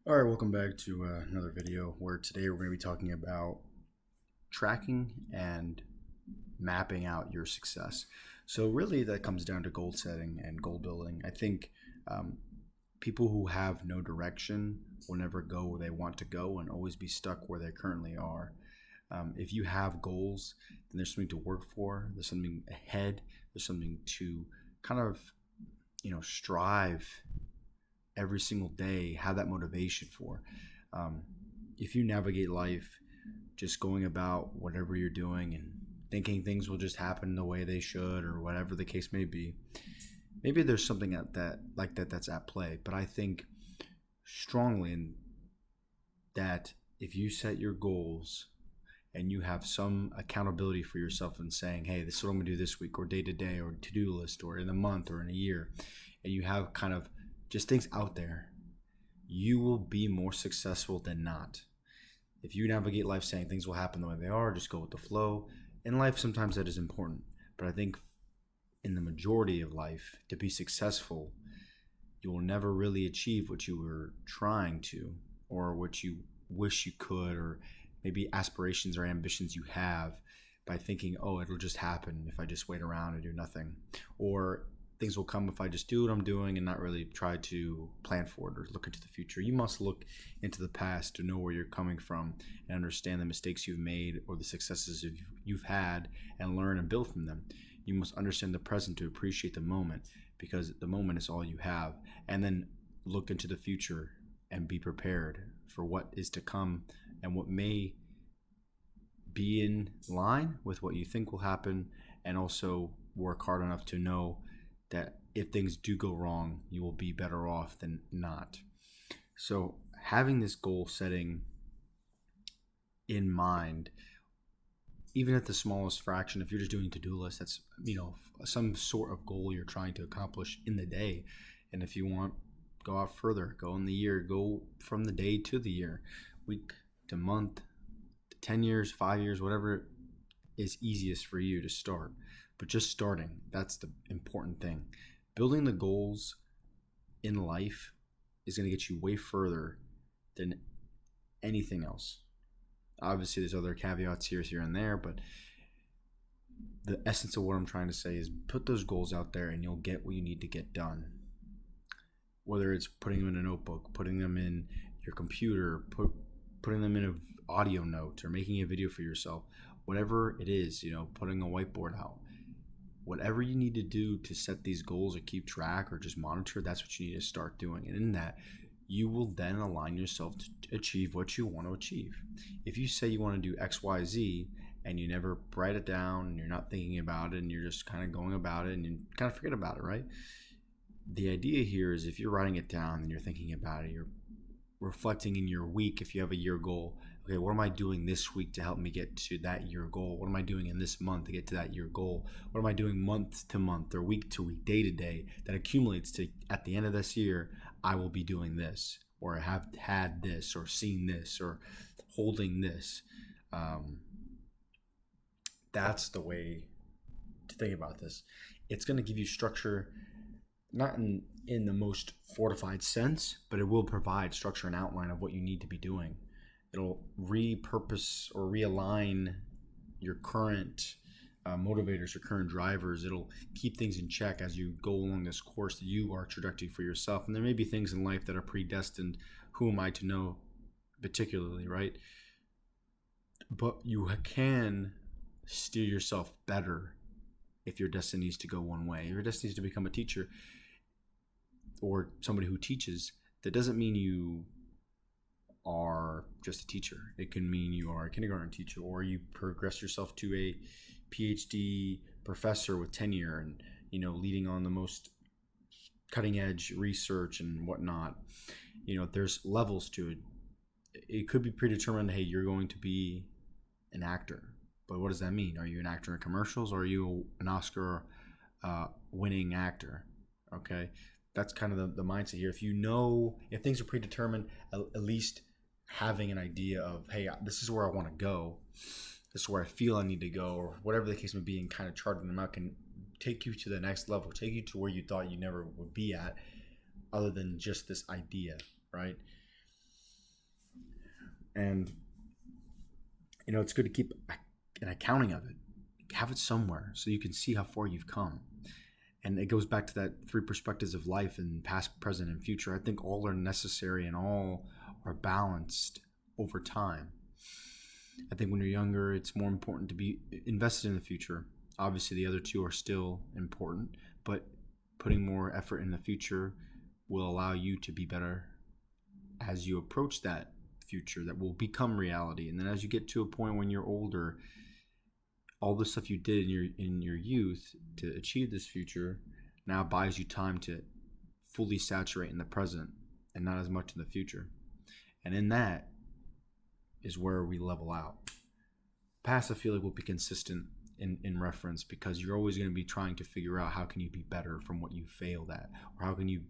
All right, welcome back to another video where today we're going to be talking about tracking and mapping out your success. So, really, that comes down to goal setting and goal building. I think um, people who have no direction will never go where they want to go and always be stuck where they currently are. If you have goals, then there's something to work for, there's something ahead, there's something to kind of strive every single day, have that motivation for. Um, if you navigate life just going about whatever you're doing and thinking things will just happen the way they should or whatever the case may be, maybe there's something at that like that that's at play. But I think strongly in that if you set your goals and you have some accountability for yourself and saying, hey, this is what I'm gonna do this week or day to day or to-do list or in a month or in a year, and you have kind of just things out there, you will be more successful than not. If you navigate life saying things will happen the way they are, just go with the flow. In life, sometimes that is important. But I think in the majority of life, to be successful, you will never really achieve what you were trying to or what you wish you could, or maybe aspirations or ambitions you have by thinking, oh, it'll just happen if I just wait around and do nothing. Or things will come if I just do what I'm doing and not really try to plan for it or look into the future. You must look into the past to know where you're coming from and understand the mistakes you've made or the successes you've had and learn and build from them. You must understand the present to appreciate the moment because the moment is all you have. And then look into the future and be prepared for what is to come and what may be in line with what you think will happen, and also work hard enough to know that if things do go wrong, you will be better off than not. So, having this goal setting in mind, even at the smallest fraction, if you're just doing to-do list, that's some sort of goal you're trying to accomplish in the day. And if you want, go out further, go in the year, go from the day to the year, week to month, to 10 years, 5 years, whatever is easiest for you to start. But just starting, that's the important thing. Building the goals in life is going to get you way further than anything else. Obviously, there's other caveats here and there, but the essence of what I'm trying to say is put those goals out there and you'll get what you need to get done. Whether it's putting them in a notebook, putting them in your computer, putting them in an audio note, or making a video for yourself, whatever it is, putting a whiteboard out. Whatever you need to do to set these goals or keep track or just monitor, that's what you need to start doing. And in that, you will then align yourself to achieve what you want to achieve. If you say you want to do X, Y, Z, and you never write it down and you're not thinking about it and you're just kind of going about it and you kind of forget about it, right? The idea here is if you're writing it down and you're thinking about it, you're reflecting in your week. If you have a year goal, okay, what am I doing this week to help me get to that year goal? What am I doing in this month to get to that year goal? What am I doing month to month or week to week, day to day that accumulates to at the end of this year, I will be doing this, or I have had this, or seen this, or holding this. That's the way to think about this. It's going to give you structure, not in the most fortified sense, but it will provide structure and outline of what you need to be doing. It'll repurpose or realign your current motivators, your current drivers. It'll keep things in check as you go along this course that you are trajecting for yourself. And there may be things in life that are predestined. Who am I to know particularly, right? But you can steer yourself better if your destiny is to go one way. If your destiny is to become a teacher or somebody who teaches, that doesn't mean you are just a teacher. It can mean you are a kindergarten teacher, or you progress yourself to a PhD professor with tenure and leading on the most cutting edge research and whatnot. There's levels to it. It could be predetermined, hey, you're going to be an actor, but what does that mean? Are you an actor in commercials, or are you an Oscar winning actor? Okay, that's kind of the mindset here. If things are predetermined, at least having an idea of, hey, this is where I want to go, this is where I feel I need to go, or whatever the case may be, and kind of charting them out can take you to the next level, take you to where you thought you never would be at, other than just this idea, right? And it's good to keep an accounting of it. Have it somewhere so you can see how far you've come. And it goes back to that three perspectives of life, and past, present, and future. I think all are necessary and all are balanced over time. I think when you're younger, it's more important to be invested in the future. Obviously, the other two are still important, but putting more effort in the future will allow you to be better as you approach that future that will become reality. And then as you get to a point when you're older, all the stuff you did in your youth to achieve this future now buys you time to fully saturate in the present and not as much in the future. And in that is where we level out. Past, I feel like, will be consistent in reference, because you're always going to be trying to figure out how can you be better from what you failed at, or how can you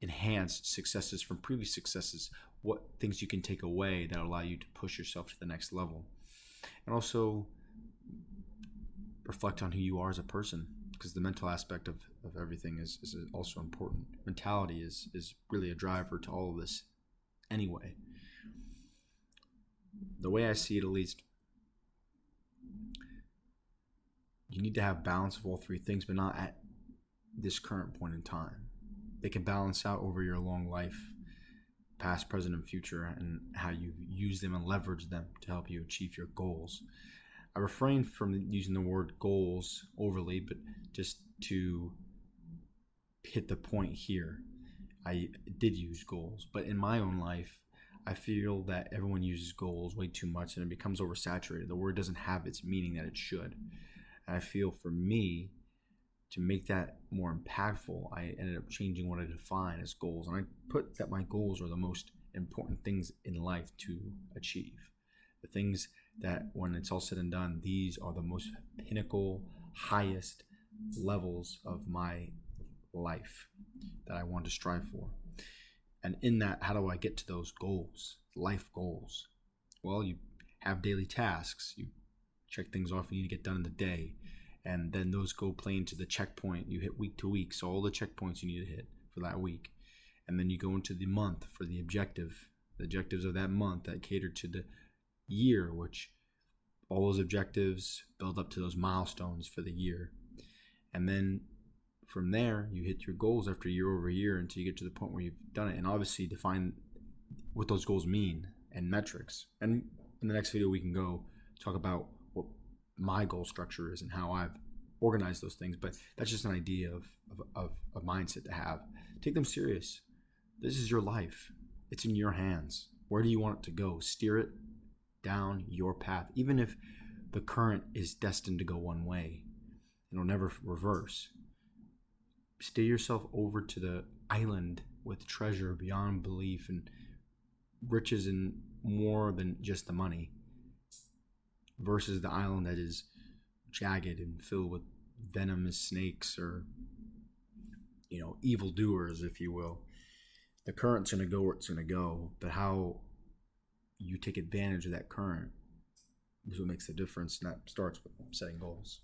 enhance successes from previous successes, what things you can take away that allow you to push yourself to the next level. And also reflect on who you are as a person, because the mental aspect of everything is also important. Mentality is really a driver to all of this anyway. The way I see it, at least, you need to have balance of all three things, but not at this current point in time. They can balance out over your long life, past, present, and future, and how you use them and leverage them to help you achieve your goals. I refrain from using the word goals overly, but just to hit the point here, I did use goals. But in my own life, I feel that everyone uses goals way too much and it becomes oversaturated. The word doesn't have its meaning that it should. And I feel for me, to make that more impactful, I ended up changing what I define as goals. And I put that my goals are the most important things in life to achieve. The things that, when it's all said and done, these are the most pinnacle, highest levels of my life that I want to strive for. And in that, how do I get to those goals, life goals? Well, you have daily tasks. You check things off you need to get done in the day. And then those go play into the checkpoint you hit week to week. So all the checkpoints you need to hit for that week. And then you go into the month for the objectives of that month that cater to the year, which all those objectives build up to those milestones for the year. And then from there, you hit your goals after year over year until you get to the point where you've done it. And obviously define what those goals mean and metrics. And in the next video, we can go talk about what my goal structure is and how I've organized those things. But that's just an idea of a mindset to have. Take them serious. This is your life. It's in your hands. Where do you want it to go? Steer it down your path. Even if the current is destined to go one way, it'll never reverse. Steer yourself over to the island with treasure beyond belief and riches and more than just the money, versus the island that is jagged and filled with venomous snakes or evildoers, if you will. The current's going to go where it's going to go, but how you take advantage of that current is what makes the difference, and that starts with setting goals.